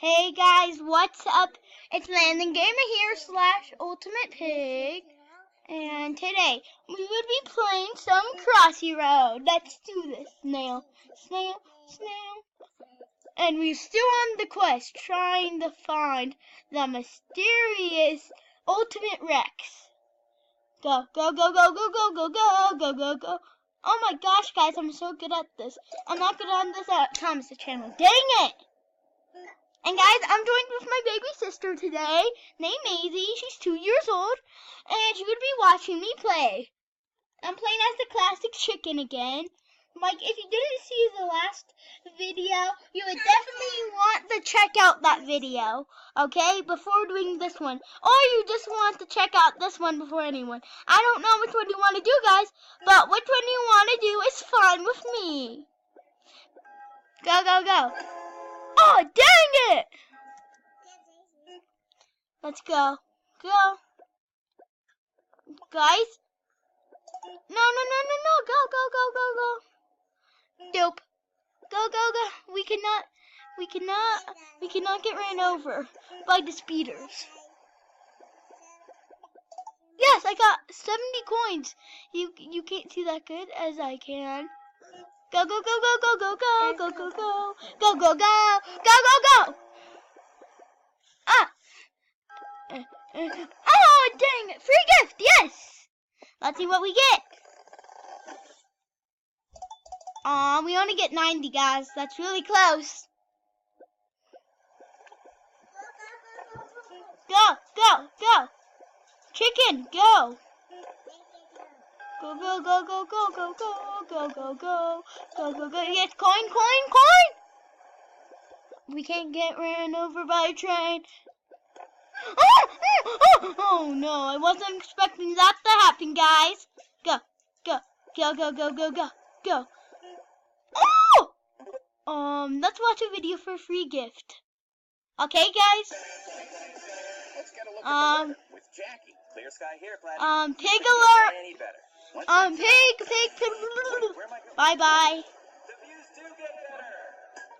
Hey guys, what's up? It's Landon Gamer here / Ultimate Pig, and today we will be playing some Crossy Road. Let's do this. Snail, snail, snail. And we're still on the quest, trying to find the mysterious Ultimate Rex. Go, go, go, go, go, go, go, go, go, go, go. Oh my gosh, guys, I'm so good at this. I'm not good at this at Thomas' channel. Dang it! And guys, I'm joined with my baby sister today, named Maisie. She's 2 years old, and she would be watching me play. I'm playing as the classic chicken again. Like, if you didn't see the last video, you would definitely want to check out that video, okay, before doing this one. Or you just want to check out this one before anyone. I don't know which one you want to do, guys, but which one you want to do is fine with me. Go, go, go. Oh, dang it! Let's go. Go. Guys? No, no, no, no, no. Go, go, go, go, go. Nope. Go, go, go. We cannot get ran over by the speeders. Yes, I got 70 coins. You can't see that good as I can. Go, go, go, go, go, go, go, go, go, go, go, go, go, go, go, go. Ah. Oh, dang it. Free gift, yes. Let's see what we get. We only get 90, guys. That's really close. Go, go, go. Chicken, go. Go, go, go, go, go, go, go, go, go, go, go, go, go. Yes, coin, coin, coin. We can't get ran over by a train. Oh no, I wasn't expecting that to happen, guys. Go, go, go, go, go, go, go, go. Oh! Let's watch a video for a free gift. Okay, guys? Let's get a look at the weather with Jackie. Clear sky here, Platt. Pig alert. Pig. Bye-bye. The views do get better.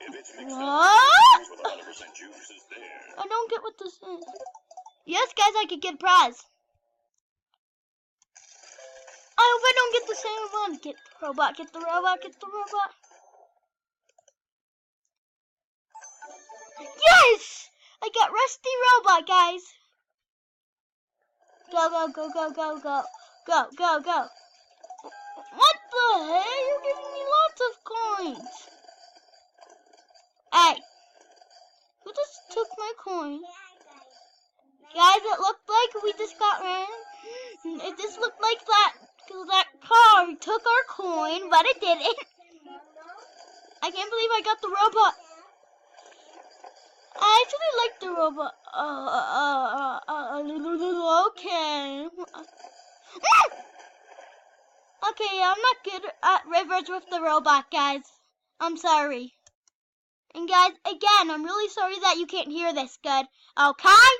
If it's mixed What? with 100% juice is there. I don't get what this is. Yes, guys, I could get a prize. I hope I don't get the same one. Get the robot, get the robot, get the robot. Yes! I got Rusty Robot, guys. Go, go, go, go, go, go. Go, go, go. What the heck? You're giving me lots of coins. Hey. Who just took my coin? Guys, it looked like we just got ran. It just looked like that car took our coin, but it didn't. I can't believe I got the robot. I actually like the robot. Okay. Okay, I'm not good at rivers with the robot, guys. I'm sorry. And guys, again, I'm really sorry that you can't hear this good. Okay?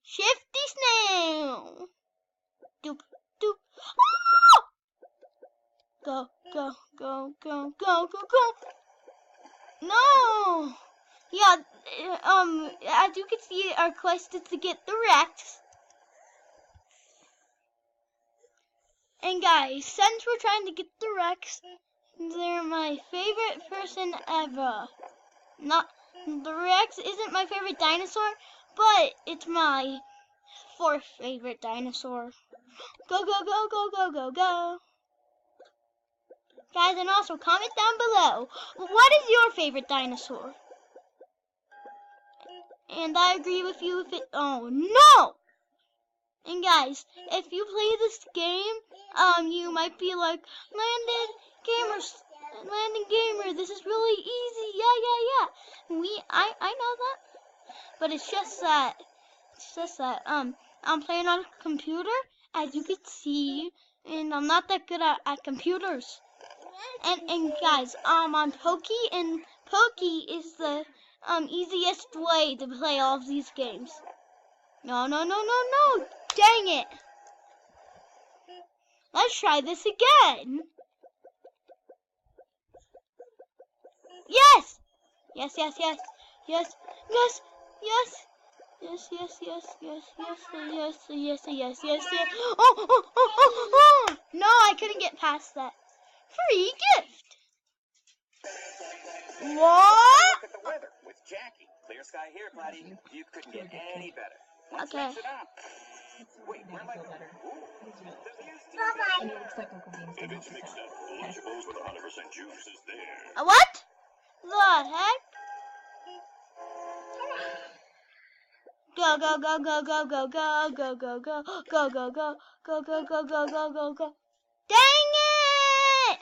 Shifty snail. Doop, doop. Oh! Go, go, go, go, go, go, go. No. Yeah, as you can see, our quest is to get the Rex. And guys, since we're trying to get the Rex, they're my favorite person ever. The Rex isn't my favorite dinosaur, but it's my 4th favorite dinosaur. Go, go, go, go, go, go, go. Guys, and also comment down below, what is your favorite dinosaur? And I agree with you if it, oh no! And guys, if you play this game, you might be like, Landon Gamer, this is really easy, yeah. I know that. But it's just that, I'm playing on a computer, as you can see, and I'm not that good at computers. And guys, on Pokey, and Pokey is the easiest way to play all of these games. No, dang it. Let's try this again. Yes. Yes, yes, yes. Yes, yes, yes, yes, yes, yes, yes, yes, yes, yes. Oh! No, I couldn't get past that. Free gift. What? Look at the weather with Jackie. Clear sky here, Cloudy. You couldn't get any better. Let's Okay. mix it up. Wait, where am I going? Ooh, the view's too And good. it looks like Uncle Bean's If it's mixed up, Lunchables with 100% juice is there. What? The heck? Go, go, go, go, go, go, go, go, go, go, go, go, go, go, go, go, go, go, go, go. Dang it!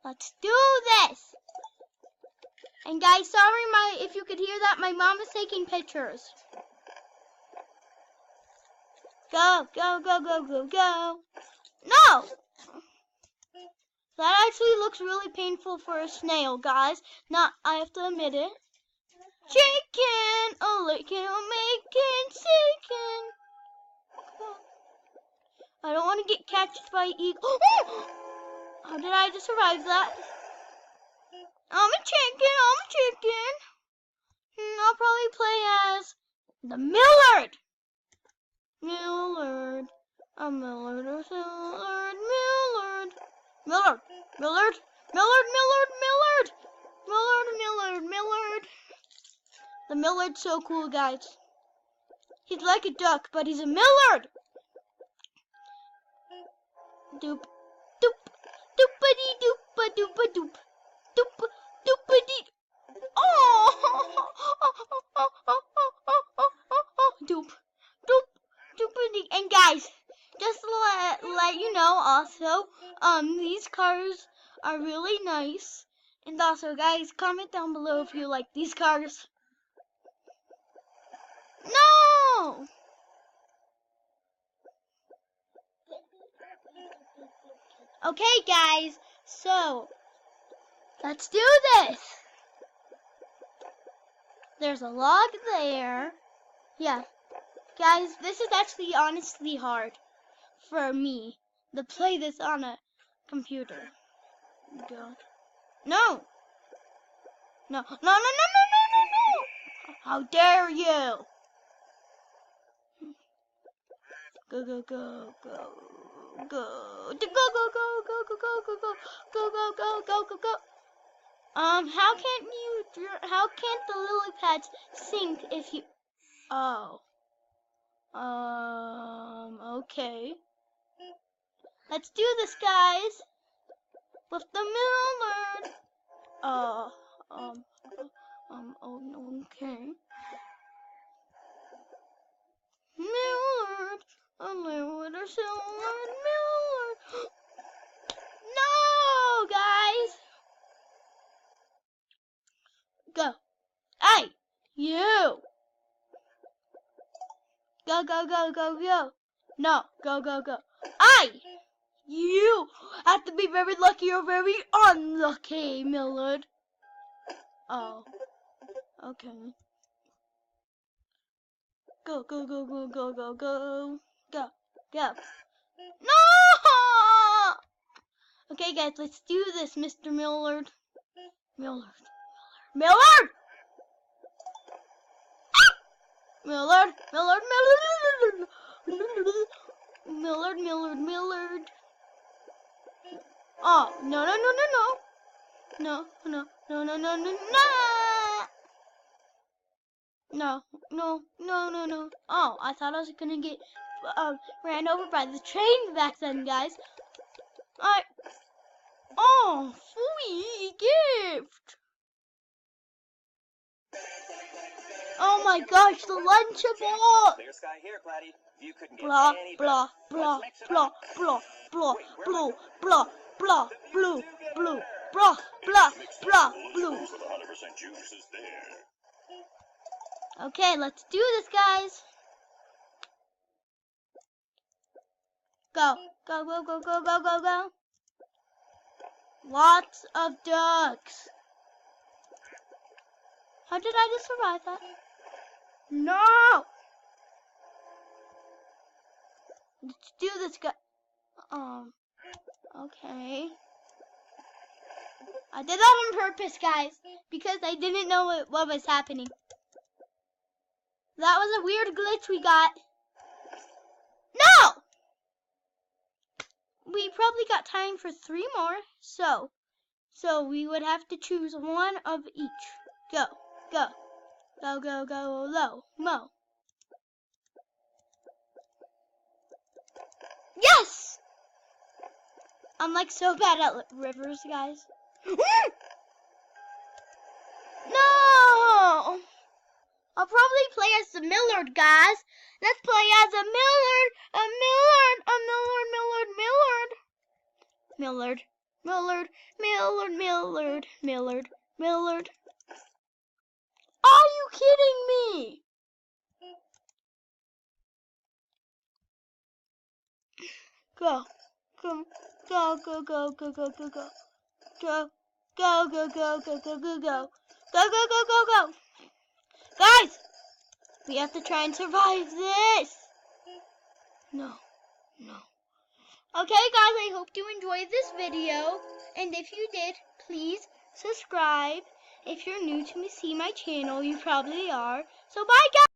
Let's do this. And guys, sorry if you could hear that, my mom is taking pictures. Go, go, go, go, go, go. No! That actually looks really painful for a snail, guys. Not, I have to admit it. Chicken, a licking, a making, chicken. I don't want to get catched by eagle. How did I just survive that? I'm a chicken. I'll probably play as the Millard. Millard. A Millard, a Millard, Millard. Millard, Millard, Millard, Millard, Millard. Millard, Millard, Millard. The Millard's so cool, guys. He's like a duck, but he's a Millard. Doop, doop, doopity doopa doopa doop, doop, doopity. Oh, doop, doop, doopity. And guys, just to let you know, also, these cars are really nice. And also, guys, comment down below if you like these cars. No! Okay, guys, so let's do this. There's a log there. Yeah, guys, this is actually honestly hard for me to play this on a computer. Go. No! No, no, no, no, no, no, no, no! How dare you! Go, go, go, go. Go, go, go, go, go, go, go, go, go, go, go, go, go, go. How can't the lily pads sink if you? Oh. Okay. Let's do this, guys. With the Millard. Okay. Millard, a Millard, a Millard, Millard. No, guys. Go. Hey, you. Go, go, go, go, go. No, go, go, go. You have to be very lucky or very unlucky, Millard. Oh, okay. Go, go, go, go, go, go, go. Go, go. No! Okay, guys, let's do this, Mr. Millard. Millard. Millard! Millard, Millard, Millard, Millard, Millard. Oh, no, no, no, no, no. No, no, no, no, no, no, no. No, no, no, no, no. Oh, I thought I was gonna get ran over by the train back then, guys. Oh, free gift. Oh my gosh, the Lunchable! Clear sky here, Cloudy. You couldn't get Blah, any blah, better. blah, Let's mix it blah, up. blah, blah, Wait, where am I blah, going? blah, blah, The views blue, do get blue, better. blah, blah, Mixed blah, up, blue. Lunchables with 100% juice is there. Okay, let's do this, guys. Go, go, go, go, go, go, go, go. Lots of ducks. How did I just survive that? No! Let's do this, guy. Okay. I did that on purpose, guys, because I didn't know what was happening. That was a weird glitch we got. No! We probably got time for 3 more, so we would have to choose one of each. Go, go, go, go, go, low, mo. Yes! I'm like so bad at rivers, guys. No! I'll probably play as the Millard, guys. Let's play as a Millard, Millard. Are you kidding me? Go, go, go, go, go, go, go, go, go. Go, go, go, go, go, go, go, go. Go, go, go, go, go. Guys, we have to try and survive this. No. Okay, guys, I hope you enjoyed this video. And if you did, please subscribe. If you're new to see my channel, you probably are. So bye, guys.